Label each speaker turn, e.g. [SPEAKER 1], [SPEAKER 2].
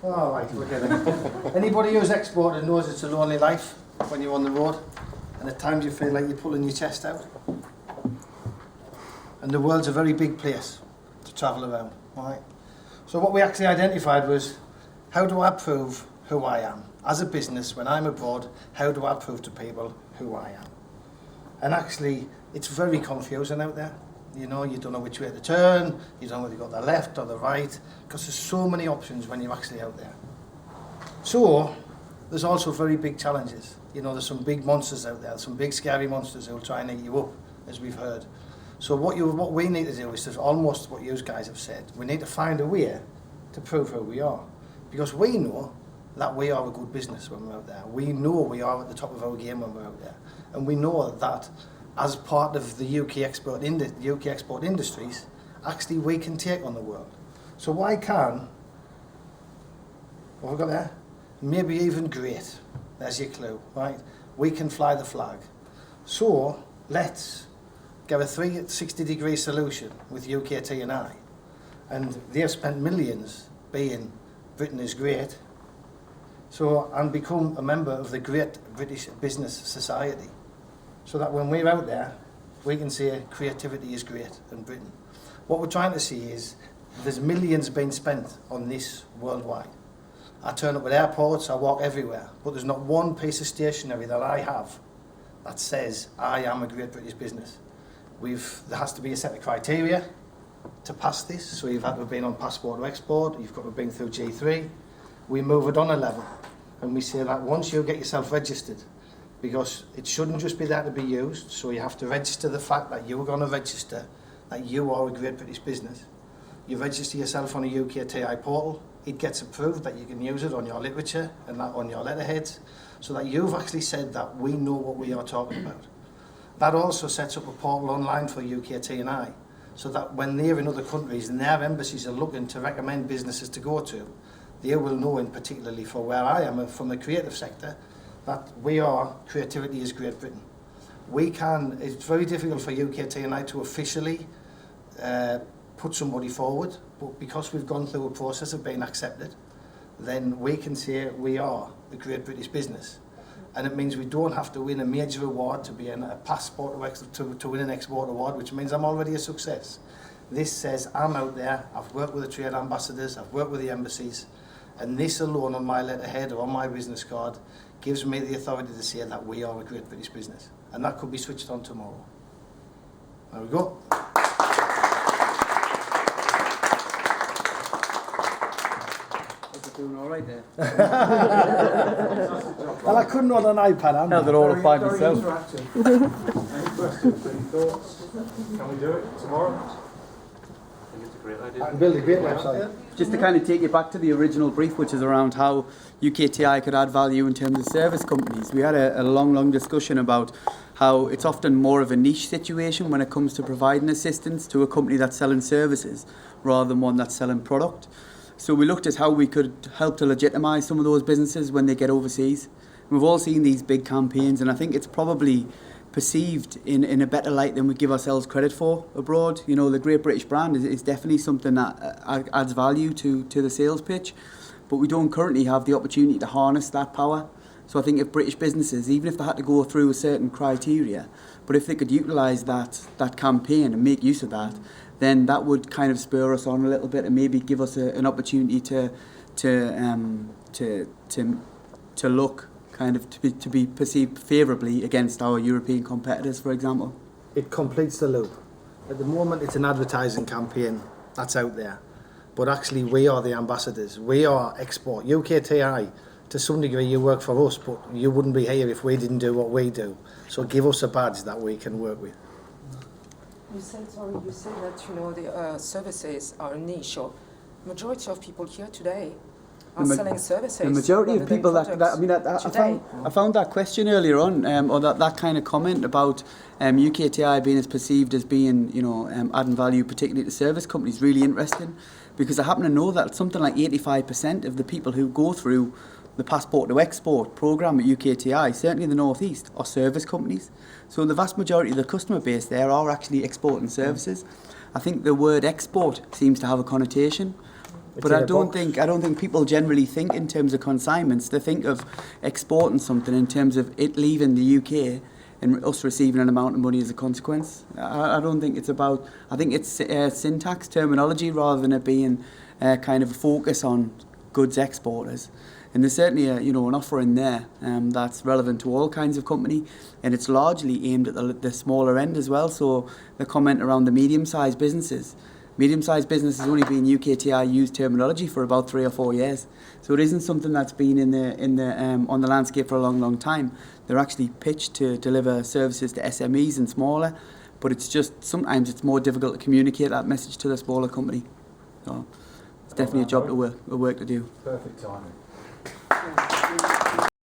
[SPEAKER 1] All right, we'll get it. Anybody who's exported knows it's a lonely life when you're on the road, and at times you feel like you're pulling your chest out. And the world's a very big place to travel around, right? So what we actually identified was, how do I prove who I am? As a business, when I'm abroad, how do I prove to people who I am? And actually, it's very confusing out there. You know, you don't know which way to turn, you don't know whether you go to the left or the right, because there's so many options when you're actually out there. So, there's also very big challenges. You know, there's some big monsters out there, some big scary monsters who will try and eat you up, as we've heard. So what we need to do is almost what you guys have said. We need to find a way to prove who we are. Because we know that we are a good business when we're out there. We know we are at the top of our game when we're out there. And we know that as part of the UK export industries, actually we can take on the world. So why can, what have we got there? Maybe even great. There's your clue, right? We can fly the flag. So let's get a 360-degree solution with UKTI. And they've spent millions being Britain is great. So, and become a member of the Great British Business Society. So that when we're out there, we can say creativity is great in Britain. What we're trying to see is there's millions being spent on this worldwide. I turn up at airports, I walk everywhere, but there's not one piece of stationery that I have that says I am a Great British business. There has to be a set of criteria to pass this, so you've had to have been on passport to export, you've got to have been through G3. We move it on a level, and we say that once you get yourself registered, because it shouldn't just be there to be used, so you have to register the fact that you're going to register that you are a Great British business. You register yourself on a UKTI portal, it gets approved that you can use it on your literature and that on your letterheads, so that you've actually said that we know what we are talking about. That also sets up a portal online for UKTI, so that when they're in other countries and their embassies are looking to recommend businesses to go to, they will know, in particularly for where I am from the creative sector, that we are, creativity is Great Britain. It's very difficult for UKTI to officially put somebody forward, but because we've gone through a process of being accepted, then we can say we are the Great British business. And it means we don't have to win a major award to be in a passport to win an export award, which means I'm already a success. This says I'm out there, I've worked with the trade ambassadors, I've worked with the embassies, and this alone on my letterhead or on my business card gives me the authority to say that we are a Great British business. And that could be switched on tomorrow. There we go.
[SPEAKER 2] Doing all right there.
[SPEAKER 1] Well, I couldn't on an iPad.
[SPEAKER 2] Now they're all by myself.
[SPEAKER 3] Any questions, any thoughts? Can we do it tomorrow? I think it's a great idea.
[SPEAKER 1] I can build a great website.
[SPEAKER 2] Just to kind of take you back to the original brief, which is around how UKTI could add value in terms of service companies. We had a long discussion about how it's often more of a niche situation when it comes to providing assistance to a company that's selling services rather than one that's selling product. So we looked at how we could help to legitimise some of those businesses when they get overseas. We've all seen these big campaigns, and I think it's probably perceived in a better light than we give ourselves credit for abroad. You know, the Great British brand is definitely something that adds value to the sales pitch, but we don't currently have the opportunity to harness that power. So I think if British businesses, even if they had to go through a certain criteria, but if they could utilise that campaign and make use of that, then that would kind of spur us on a little bit and maybe give us an opportunity to look kind of to be perceived favourably against our European competitors, for example.
[SPEAKER 1] It completes the loop. At the moment, it's an advertising campaign that's out there, but actually we are the ambassadors. We are export. UKTI, to some degree, you work for us, but you wouldn't be here if we didn't do what we do. So give us a badge that we can work with.
[SPEAKER 4] You said that the services are niche. Or majority of people here today are selling services.
[SPEAKER 2] The majority of people I found that question earlier on, or that kind of comment about UKTI being as perceived as being, adding value, particularly to service companies, really interesting, because I happen to know that something like 85% of the people who go through the passport to export programme at UKTI, certainly in the northeast, are service companies. So the vast majority of the customer base there are actually exporting services. I think the word export seems to have a connotation, But I don't think people generally think in terms of consignments. They think of exporting something in terms of it leaving the UK and us receiving an amount of money as a consequence. I don't think it's about. I think it's syntax, terminology, rather than it being kind of a focus on goods exporters. And there's certainly an offer in there that's relevant to all kinds of company, and it's largely aimed at the smaller end as well. So the comment around the medium-sized businesses. Medium-sized business has only been UKTI used terminology for about 3 or 4 years, so it isn't something that's been on the landscape for a long time. They're actually pitched to deliver services to SMEs and smaller, but it's just sometimes it's more difficult to communicate that message to the smaller company. So it's definitely a job to work to do.
[SPEAKER 3] Perfect timing.